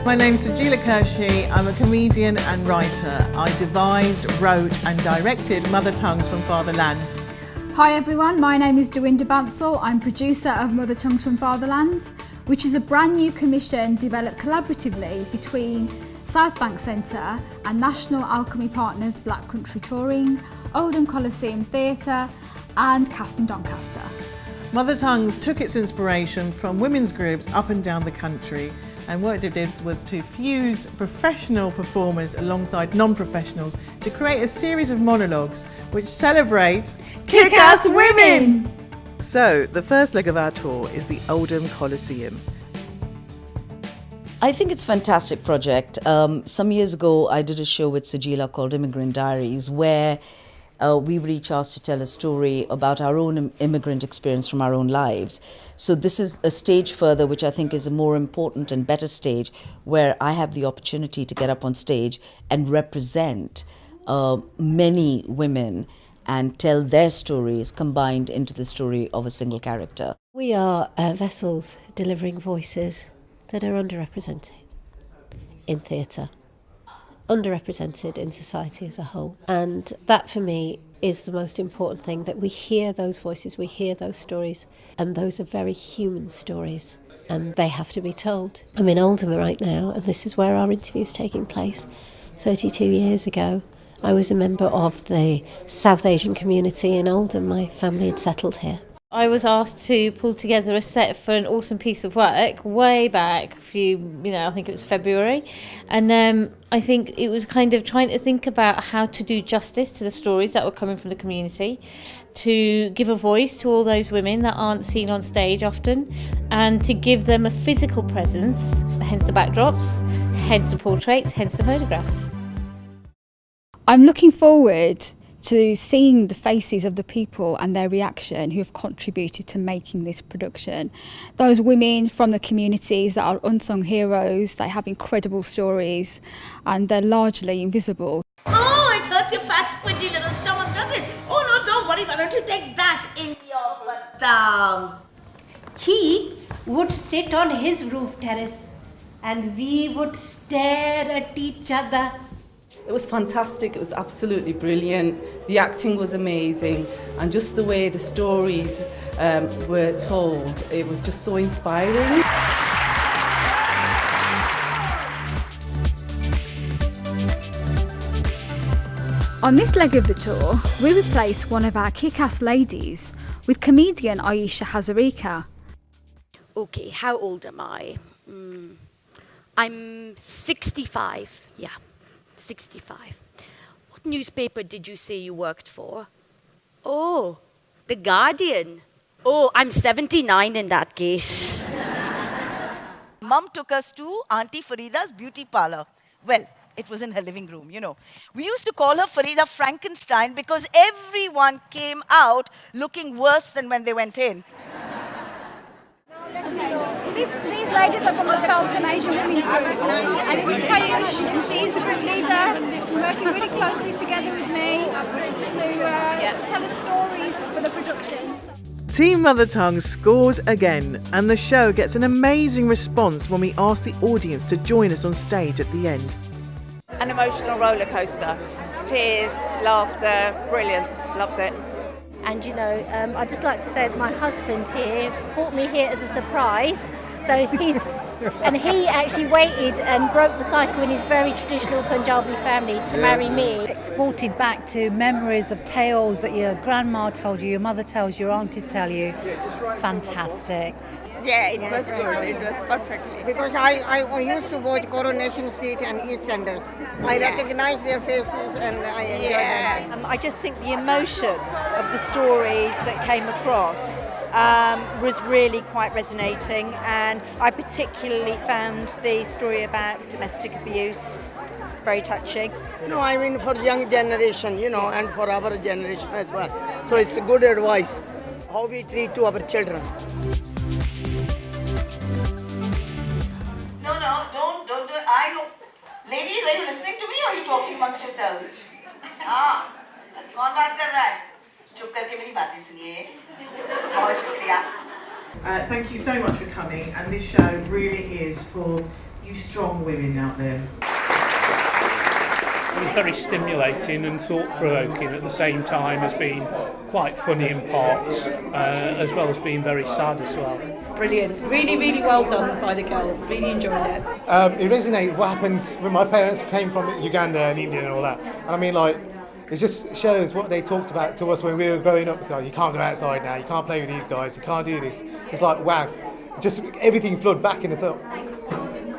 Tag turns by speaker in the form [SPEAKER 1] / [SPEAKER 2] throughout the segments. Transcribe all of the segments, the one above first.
[SPEAKER 1] My name's Sajeela Kershi. I'm a comedian and writer. I devised, wrote and directed Mother Tongues from Fatherlands.
[SPEAKER 2] Hi everyone, my name is Dewinda Bansal. I'm producer of Mother Tongues from Fatherlands, which is a brand new commission developed collaboratively between Southbank Centre and National Alchemy partners Black Country Touring, Oldham Coliseum Theatre and Cast in Doncaster.
[SPEAKER 1] Mother Tongues took its inspiration from women's groups up and down the country, and what it did was to fuse professional performers alongside non-professionals to create a series of monologues which celebrate kick-ass women! So, the first leg of our tour is the Oldham Coliseum.
[SPEAKER 3] I think it's a fantastic project. Some years ago, I did a show with Sajeela called Immigrant Diaries, where we were each asked to tell a story about our own immigrant experience from our own lives. So this is a stage further, which I think is a more important and better stage, where I have the opportunity to get up on stage and represent many women and tell their stories combined into the story of a single character.
[SPEAKER 4] We are vessels delivering voices that are underrepresented in theatre, underrepresented in society as a whole. And that for me is the most important thing, that we hear those voices, we hear those stories, and those are very human stories and they have to be told. I'm in Oldham right now and this is where our interview is taking place. 32 years ago I was a member of the South Asian community in Oldham. My family had settled here.
[SPEAKER 5] I was asked to pull together a set for an awesome piece of work way back I think it was February. And I think it was kind of trying to think about how to do justice to the stories that were coming from the community, to give a voice to all those women that aren't seen on stage often, and to give them a physical presence, hence the backdrops, hence the portraits, hence the photographs.
[SPEAKER 2] I'm looking forward to seeing the faces of the people and their reaction who have contributed to making this production. Those women from the communities that are unsung heroes, they have incredible stories and they're largely invisible.
[SPEAKER 6] Oh, it hurts your fat, squidgy little stomach, does it? Oh no, don't worry, why don't you take that in your thumbs?
[SPEAKER 7] He would sit on his roof terrace and we would stare at each other.
[SPEAKER 8] It was fantastic, it was absolutely brilliant, the acting was amazing, and just the way the stories were told, it was just so inspiring.
[SPEAKER 2] On this leg of the tour, we replace one of our kick-ass ladies with comedian Ayesha Hazarika.
[SPEAKER 9] Okay, how old am I? I'm 65, yeah. 65. What newspaper did you say you worked for? Oh, The Guardian. Oh, I'm 79 in that case.
[SPEAKER 6] Mum took us to Auntie Farida's beauty parlor. Well, it was in her living room, you know. We used to call her Farida Frankenstein because everyone came out looking worse than when they went in.
[SPEAKER 2] These ladies are from the Oldham Asian Women's Group, and this is Payush, and she's the group leader, working really closely together with me to tell us stories for the productions.
[SPEAKER 1] Team Mother Tongue scores again, and the show gets an amazing response when we ask the audience to join us on stage at the end.
[SPEAKER 10] An emotional roller coaster. Tears, laughter, brilliant, loved it.
[SPEAKER 4] And I'd just like to say that my husband here brought me here as a surprise. So he actually waited and broke the cycle in his very traditional Punjabi family to marry me.
[SPEAKER 11] Exported back to memories of tales that your grandma told you, your mother tells you, your aunties tell you. Fantastic.
[SPEAKER 12] Yeah, it was good. It was perfectly. Because I used to watch Coronation Street and EastEnders. I recognize their faces and I enjoy them.
[SPEAKER 11] I just think the emotion of the stories that came across was really quite resonating, and I particularly found the story about domestic abuse very touching.
[SPEAKER 12] No, I mean for young generation, and for our generation as well. So it's good advice, how we treat to our children.
[SPEAKER 6] No, don't do it. I know. Ladies, are you listening to me or are you talking amongst yourselves? कौन बात कर रहा है? चुप करके मेरी बातें सुनिए. बहुत शुक्रिया.
[SPEAKER 1] Thank you so much for coming, and this show really is for You strong women out there.
[SPEAKER 13] It was very stimulating and thought-provoking at the same time as being quite funny in parts, as well as being very sad as well.
[SPEAKER 14] Brilliant. Really, really well done by the girls. Really enjoyed it.
[SPEAKER 15] It resonated what happens when my parents came from Uganda and India and all that. And I mean, like, it just shows what they talked about to us when we were growing up. Like, you can't go outside now, you can't play with these guys, you can't do this. It's like, wow, just everything flooded back in us up.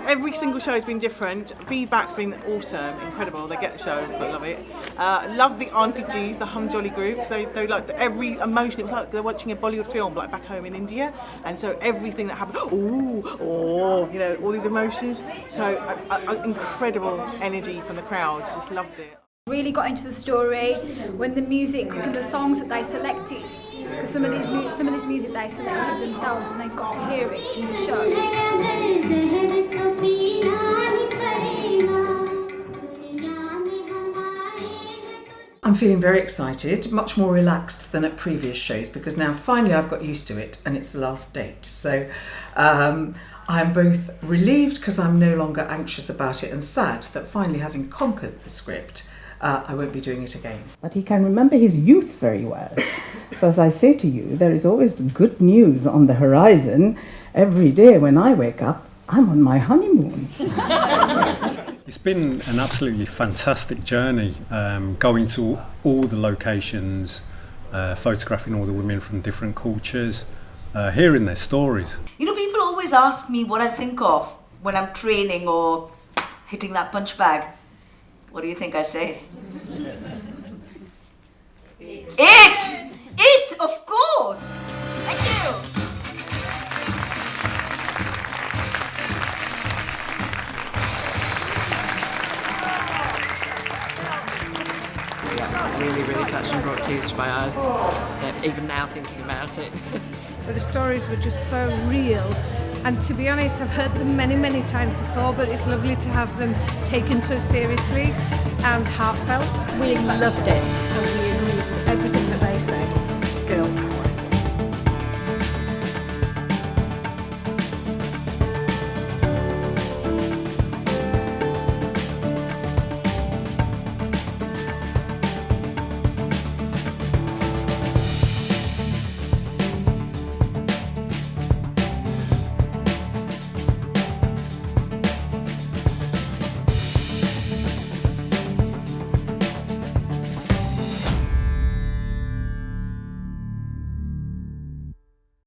[SPEAKER 1] Every single show has been different. Feedback's been awesome, incredible. They get the show, I love it. Love the Auntie G's, the Hum Jolly groups. They like every emotion. It was like they're watching a Bollywood film, like back home in India. And so everything that happened, you know, all these emotions. So incredible energy from the crowd. Just loved it.
[SPEAKER 2] Really got into the story when the music and the songs that they selected, because some of this music they selected themselves and they got to hear it in the show.
[SPEAKER 16] I'm feeling very excited, much more relaxed than at previous shows, because now finally I've got used to it and it's the last date. So I'm both relieved because I'm no longer anxious about it and sad that finally, having conquered the script, I won't be doing it again.
[SPEAKER 17] But he can remember his youth very well. So as I say to you, there is always good news on the horizon. Every day when I wake up, I'm on my honeymoon.
[SPEAKER 18] It's been an absolutely fantastic journey, going to all the locations, photographing all the women from different cultures, hearing their stories.
[SPEAKER 6] You know, people always ask me what I think of when I'm training or hitting that punch bag. What do you think I say? It, of course. Thank you.
[SPEAKER 19] Yeah, really touched and brought tears to my eyes. Yeah, even now thinking about it.
[SPEAKER 20] But the stories were just so real. And to be honest, I've heard them many times before, but it's lovely to have them taken so seriously and heartfelt.
[SPEAKER 2] We loved it and we agreed with everything